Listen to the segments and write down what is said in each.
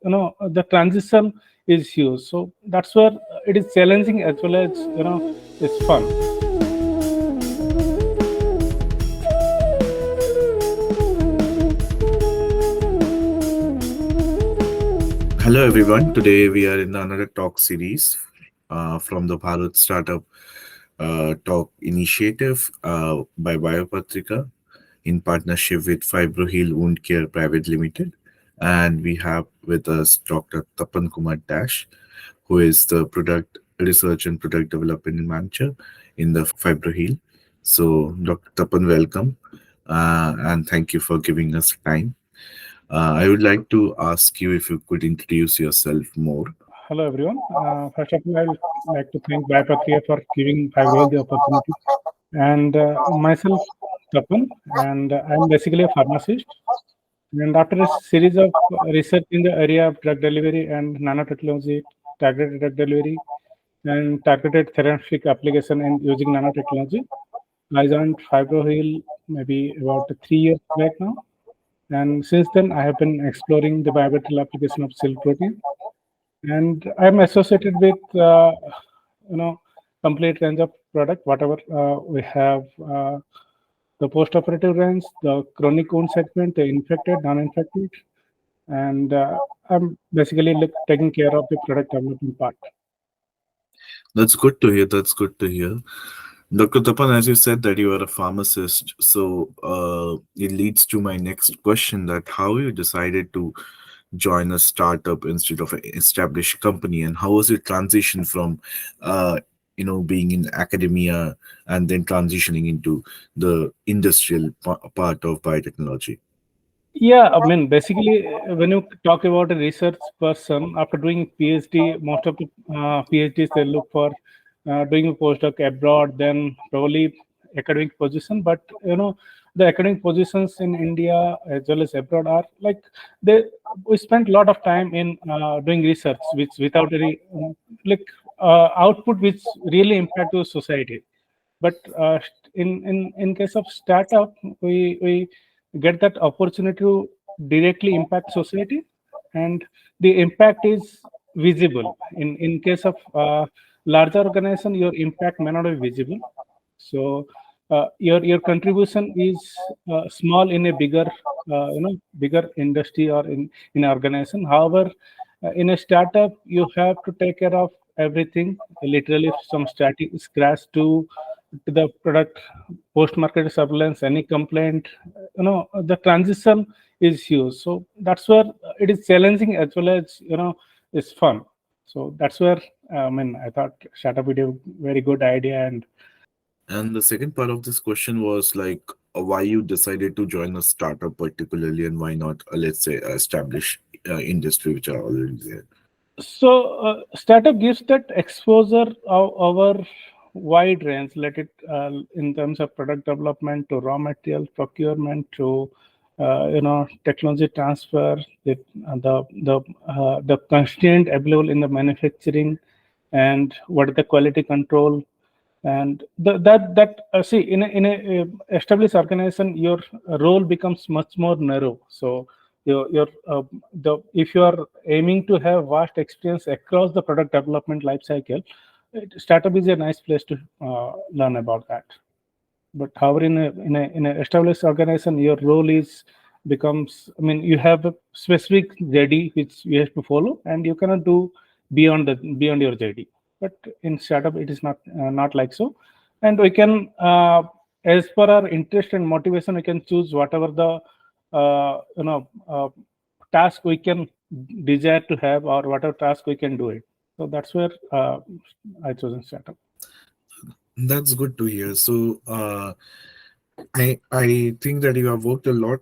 the transition is huge. So that's where it is challenging as well as it's fun. Hello, everyone. Today we are in another talk series from the Bharat Startup Talk Initiative by Biopatrika in partnership with Fibroheal Wound Care Private Limited. And we have with us Dr. Tapan Kumar Dash, who is the Product Research and Product Development Manager in the Fibroheal. So, Dr. Tapan, welcome and thank you for giving us time. I would like to ask you if you could introduce yourself more. Hello, everyone. First of all, I would like to thank Biopatrika for giving Fibroheal the opportunity. And myself, Tapan, and I'm basically a pharmacist. And after a series of research in the area of drug delivery and nanotechnology, targeted drug delivery, and targeted therapeutic application and using nanotechnology, I joined Fibroheal maybe about 3 years back now. And since then, I have been exploring the biological application of silk protein, and I'm associated with you know complete range of product, whatever we have. The post-operative range, the chronic wound segment, the infected, non-infected, and I'm basically taking care of the product development part. That's good to hear. That's good to hear. Dr. Tapan, as you said that you are a pharmacist, so it leads to my next question: that how you decided to join a startup instead of an established company, and how was your transition from, being in academia and then transitioning into the industrial part of biotechnology? Yeah, I mean, basically, when you talk about a research person after doing PhD, most of the PhDs they look for doing a postdoc abroad, then probably academic position. But the academic positions in India as well as abroad are like they we spend a lot of time in doing research, which without any like output which really impact the society. But in case of startup, we get that opportunity to directly impact society, and the impact is visible. In case of larger organization, your impact may not be visible. So your contribution is small in a bigger industry or in organization. However, in a startup, you have to take care of everything, literally from starting scratch to the product, post-market surveillance, any complaint. The transition is huge. So that's where it is challenging as well as it's fun. So that's where I thought startup would be a very good idea. And And the second part of this question was like why you decided to join a startup particularly, and why not, let's say, established industry which are already there. so startup gives that exposure of our wide range, let it in terms of product development to raw material procurement to technology transfer, the constraint available in the manufacturing, and what is the quality control, and that see in a established organization, your role becomes much more narrow. So your the if you are aiming to have vast experience across the product development life cycle, startup is a nice place to learn about that. But however, in a established organization, your role is becomes, you have a specific JD which you have to follow, and you cannot do beyond your JD. But in startup, it is not like so, and we can, as per our interest and motivation, we can choose whatever the task we can desire to have, or whatever task we can do it. So that's where I chosen startup. That's good to hear. So, I think that you have worked a lot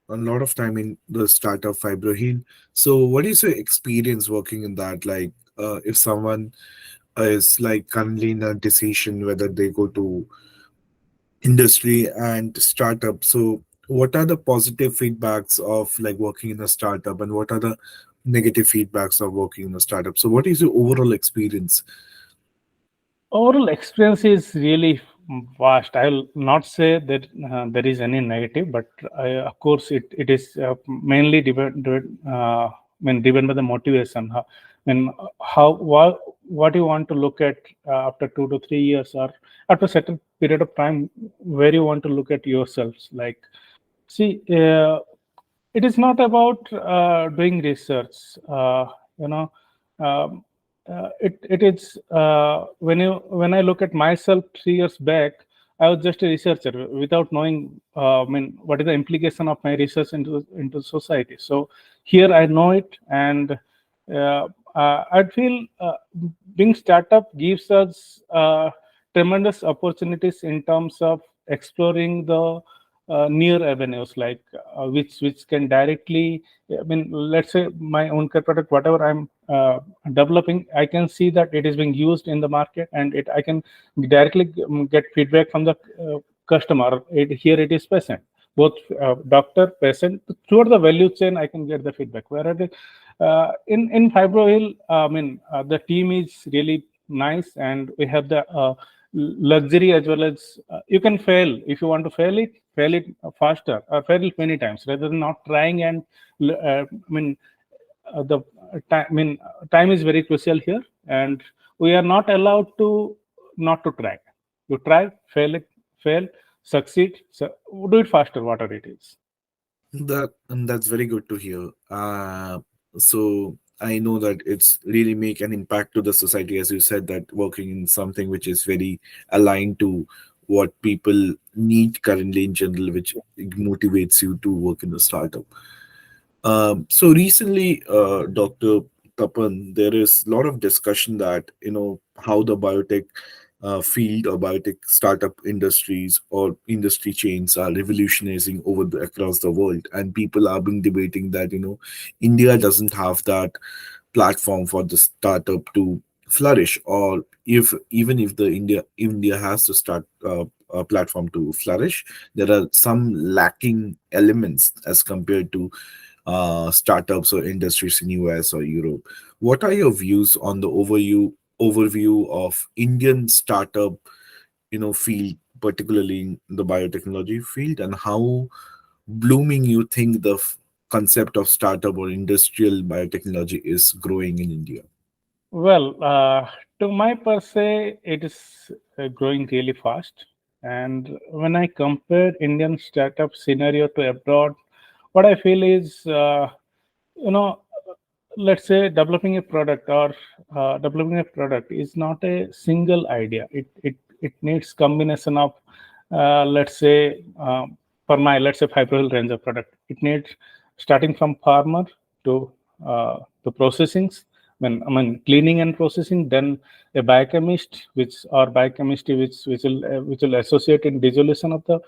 of time in the startup Fibroheal. So, what is your experience working in that? Like, if someone is like currently in a decision whether they go to industry and startup, so what are the positive feedbacks of like working in a startup, and what are the negative feedbacks of working in a startup? So, what is your overall experience? Overall experience is really vast. I will not say that there is any negative, but of course it is mainly driven by the motivation. How what you want to look at after 2 to 3 years, or after a certain period of time, where you want to look at yourselves. Like, see, it is not about doing research. You know, um, it is when I look at myself 3 years back, I was just a researcher without knowing. What is the implication of my research into society? So here I know it, and I feel being startup gives us tremendous opportunities in terms of exploring the near avenues, like which can directly, let's say my own care product, whatever I'm developing, I can see that it is being used in the market, and I can directly get feedback from the customer. Here it is patient, both doctor, patient, throughout the value chain, I can get the feedback. Whereas in Fibroheal, the team is really nice, and we have the luxury, as well as you can fail. If you want to fail it faster, or fail it many times, rather than not trying. And the time is very crucial here, and we are not allowed to not to try. You try, fail, succeed, so do it faster, whatever it is. That's very good to hear. So I know that it's really make an impact to the society, as you said, that working in something which is very aligned to what people need currently in general, which motivates you to work in a startup. So recently, Dr. Tapan, there is a lot of discussion that how the biotech field or biotech startup industries or industry chains are revolutionizing across the world, and people are being debating that India doesn't have that platform for the startup to flourish, or if even if the India has to start a platform to flourish, there are some lacking elements as compared to startups or industries in US or Europe. What are your views on the overview of Indian startup, field, particularly in the biotechnology field, and how blooming you think the concept of startup or industrial biotechnology is growing in India? Well, to my per se, it is growing really fast. And when I compare Indian startup scenario to abroad, what I feel is, you know, let's say developing a product is not a single idea. It needs combination of, let's say, for my, let's say, Fibroil range of product, it needs starting from farmer to the processings, cleaning and processing, then a biochemist, which will associate in dissolution of the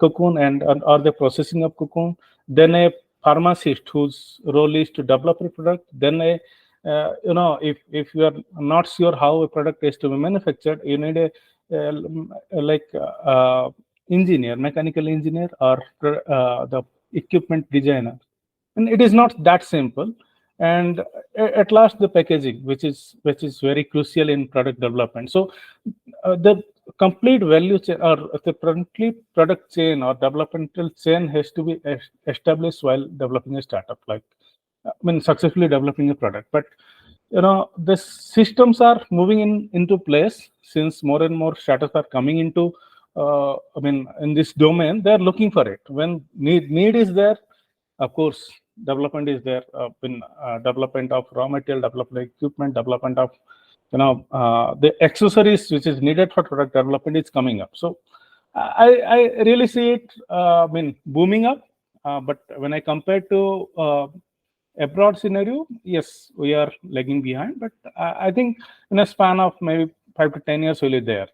cocoon, and or the processing of cocoon, then a pharmacist whose role is to develop a product, then a if you are not sure how a product is to be manufactured, you need a like engineer, mechanical engineer, or the equipment designer. And it is not that simple. And at last, the packaging, which is very crucial in product development. So the complete value chain, or the complete product chain or developmental chain, has to be established while developing a startup, like successfully developing a product. But the systems are moving into place, since more and more startups are coming into in this domain. They're looking for it when need is there. Of course, development is there, in development of raw material, development of equipment, development of the accessories which is needed for product development is coming up. So I really see it booming up. But when I compare to abroad scenario, yes, we are lagging behind. But I think in a span of maybe 5 to 10 years, we'll be there.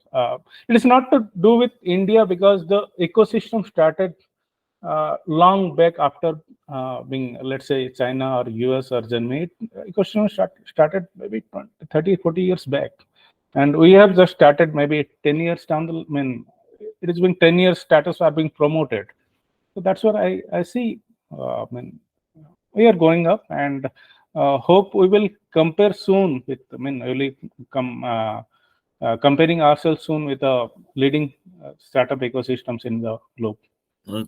It is not to do with India, because the ecosystem started long back after being, let's say, China or US or Germany. Ecosystem started maybe 20, 30, 40 years back. And we have just started maybe 10 years down the, it has been 10 years status are being promoted. So that's what I see. We are going up, and hope we will compare soon with, really comparing ourselves soon with the leading startup ecosystems in the globe. Uh,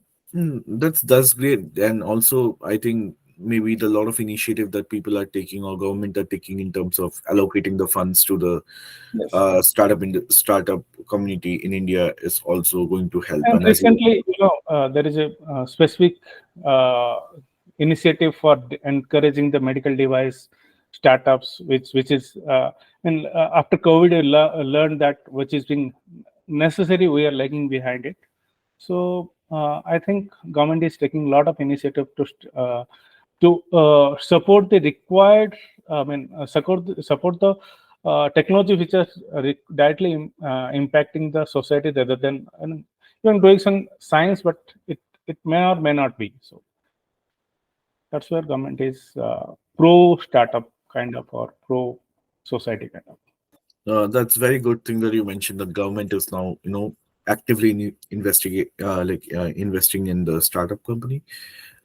that's great, and also I think maybe the lot of initiative that people are taking or government are taking in terms of allocating the funds to the Yes. startup community in India is also going to help. And And as you recently, there is a specific uh, initiative for encouraging the medical device startups, which is and after COVID, I learned that which is being necessary, we are lagging behind it. So I think government is taking a lot of initiative to support the required. I mean, support the technology which are directly impacting the society rather than even doing some science, but it may or may not be. So that's where government is pro startup kind of or pro society kind of. that's very good thing that you mentioned that government is now actively investing in the startup company.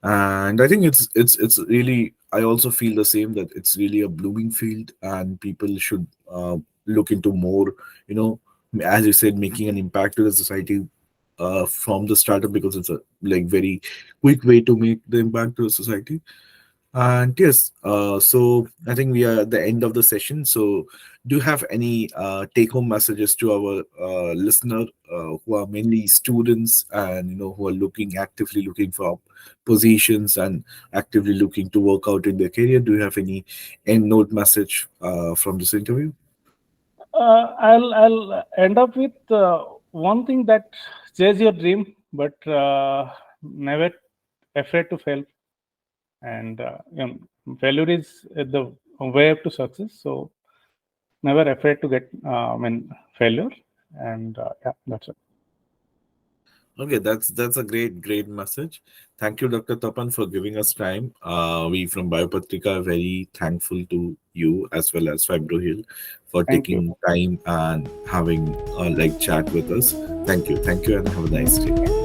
And I think it's really, I also feel the same, that it's really a blooming field and people should look into more, you know as you said, making an impact to the society from the startup, because it's a like very quick way to make the impact to the society. And yes, so I think we are at the end of the session. So, do you have any take-home messages to our listener who are mainly students and who are actively looking for positions and actively looking to work out in their career? Do you have any end note message from this interview? I'll end up with one thing that chase your dream, but never afraid to fail. And failure is the way up to success. So never afraid to get failure. And yeah, that's it. Okay, that's a great message. Thank you, Dr. Tapan, for giving us time. We from Biopatrika are very thankful to you as well as Fibroheal for Thank you. taking time and having a like chat with us. Thank you, and have a nice day.